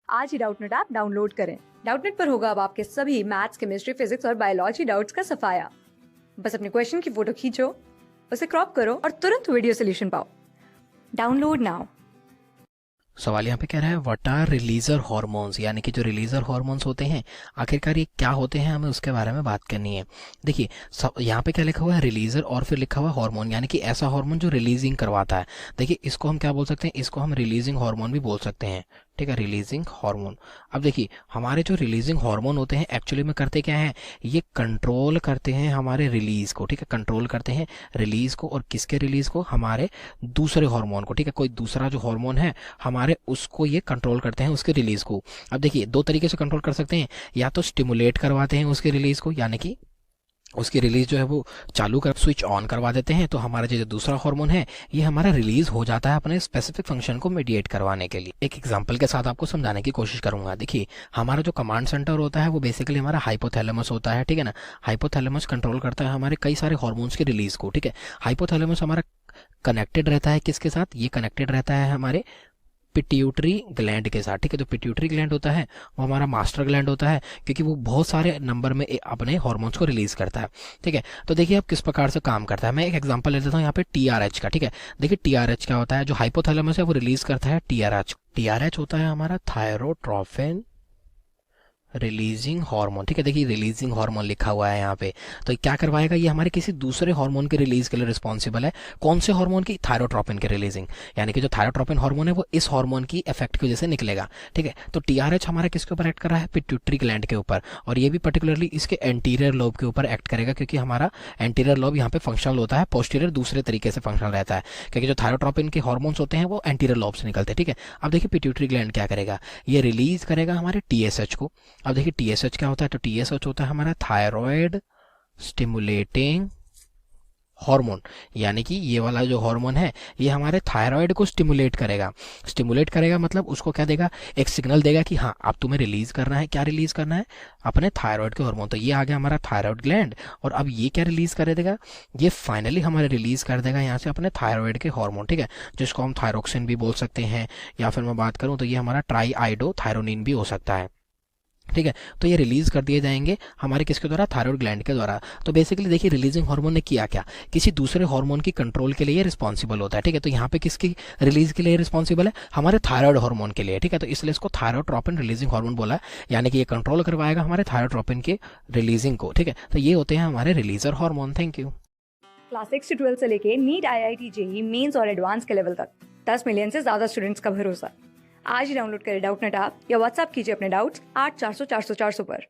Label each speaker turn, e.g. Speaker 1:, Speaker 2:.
Speaker 1: आज ही Doubtnut app download करें। Doubtnut पर होगा अब आपके सभी मैथ्स, केमिस्ट्री, फिजिक्स और बायोलॉजी डाउट्स का सफाया। बस अपने क्वेश्चन की फोटो खींचो, उसे क्रॉप करो और तुरंत वीडियो सोल्यूशन पाओ। Download now.
Speaker 2: सवाल यहाँ पे कह रहा है व्हाट आर रिलीजर हार्मोन्स, यानी कि जो रिलीजर हार्मोन्स होते हैं आखिरकार ये क्या होते हैं, हमें उसके बारे में बात करनी है। देखिए यहाँ पे क्या लिखा हुआ है, रिलीजर और फिर लिखा हुआ है हार्मोन, यानी कि ऐसा हार्मोन जो रिलीजिंग करवाता है। देखिए इसको हम क्या बोल सकते हैं, इसको हम रिलीजिंग हार्मोन भी बोल सकते हैं। ठीक है, रिलीजिंग हार्मोन। अब देखिए हमारे जो रिलीजिंग हार्मोन होते हैं एक्चुअली में करते क्या है, ये कंट्रोल करते हैं हमारे रिलीज को। ठीक है, कंट्रोल करते हैं रिलीज को, और किसके रिलीज को, हमारे दूसरे हार्मोन को। ठीक है, कोई दूसरा जो हार्मोन है हमारे उसको ये कंट्रोल करते हैं, उसके रिलीज को। अब देखिए दो तरीके से कंट्रोल कर सकते हैं, या तो स्टिमुलेट करवाते हैं उसके रिलीज को, यानी कि उसकी रिलीज जो है वो चालू कर स्विच ऑन करवा देते हैं, तो हमारा जो दूसरा हार्मोन है ये हमारा रिलीज हो जाता है अपने स्पेसिफिक फंक्शन को मीडिएट करवाने के लिए। एक एग्जांपल के साथ आपको समझाने की कोशिश करूंगा। देखिए हमारा जो कमांड सेंटर होता है वो बेसिकली हमारा हाइपोथैलेमस होता है। ठीक है ना, हाइपोथैलेमस कंट्रोल करता है हमारे कई सारे हार्मोन्स के रिलीज को। ठीक है, हाइपोथैलेमस हमारा कनेक्टेड रहता है किसके साथ, ये कनेक्टेड रहता है हमारे पिट्यूटरी ग्लैंड के साथ। ठीक है, जो पिट्यूटरी ग्लैंड होता है वो हमारा मास्टर ग्लैंड होता है, क्योंकि वो बहुत सारे नंबर में अपने हार्मोन्स को रिलीज करता है। ठीक है, तो देखिए अब किस प्रकार से काम करता है, मैं एक एग्जांपल ले लेता हूँ यहाँ पे टीआरएच का। ठीक है, देखिए टीआरएच क्या होता है, जो हाइपोथैलेमस है वो रिलीज करता है टीआरएच। टीआरएच होता है हमारा थायरोट्रोपिन रिलीजिंग हार्मोन। ठीक है, देखिए रिलीजिंग हार्मोन लिखा हुआ है यहाँ पे, तो क्या करवाएगा, ये हमारे किसी दूसरे हार्मोन के रिलीज के लिए रिस्पॉन्सिबल है। कौन से हार्मोन की, थायरोट्रोपिन के रिलीजिंग, यानी कि जो थायरोट्रोपिन हार्मोन है वो इस हार्मोन की इफेक्ट की वजह से निकलेगा। ठीक है, तो टीआरएच हमारा किसके ऊपर एक्ट कर रहा है, पिट्यूटरी ग्लैंड के ऊपर, और ये भी पर्टिकुलरली इसके एंटीरियर लोब के ऊपर एक्ट करेगा, क्योंकि हमारा एंटीरियर लोब यहाँ पे फंक्शनल होता है, पोस्टीरियर दूसरे तरीके से फंक्शनल रहता है, क्योंकि जो थायरोट्रोपिन के हार्मोन्स होते हैं वो एंटीरियर लोब से निकलते हैं। ठीक है, अब देखिए पिट्यूटरी ग्लैंड क्या करेगा, ये रिलीज करेगा हमारे टीएसएच को। अब देखिए टीएसएच क्या होता है, तो टीएसएच होता है हमारा थायराइड स्टिमुलेटिंग हार्मोन, यानी कि ये वाला जो हार्मोन है ये हमारे थायराइड को स्टिमुलेट करेगा। स्टिमुलेट करेगा मतलब उसको क्या देगा, एक सिग्नल देगा कि हाँ अब तुम्हें रिलीज करना है, क्या रिलीज करना है, अपने थायराइड के हार्मोन। तो ये आ गया हमारा थायराइड ग्लैंड, और अब ये क्या रिलीज कर देगा, ये फाइनली हमारे रिलीज कर देगा यहाँ से अपने थायराइड के हार्मोन। ठीक है, जिसको हम थायरोक्सिन भी बोल सकते हैं, या फिर मैं बात करूँ तो ये हमारा ट्राई आइडो थायरोनिन भी हो सकता है। ठीक है, तो ये रिलीज कर दिए जाएंगे हमारे किसके द्वारा, थायराइड ग्लैंड के द्वारा। तो बेसिकली देखिए रिलीजिंग हार्मोन ने किया क्या, किसी दूसरे हार्मोन की कंट्रोल के लिए रिस्पॉन्सिबल होता है। ठीक है, तो यहाँ पे किसकी रिलीज के लिए रिस्पॉन्सिबल है, हमारे थायराइड हार्मोन के लिए। ठीक है, तो इसलिए इसको थायरोट्रोपिन रिलीजिंग हार्मोन बोला है, यानी कि ये कंट्रोल करवाएगा हमारे थायरोट्रोपिन के रिलीजिंग को। ठीक है, तो ये होते हैं हमारे रिलीजर हार्मोन। Thank you.
Speaker 1: क्लास 6 से 12 से लेके नीट, IIT, जेईई मेंस और एडवांस के लेवल तक 10 मिलियन से ज्यादा स्टूडेंट्स का भरोसा। आज ही डाउनलोड करें डाउटनेट ऐप या व्हाट्सएप कीजिए अपने डाउट्स 8400 400 400 पर।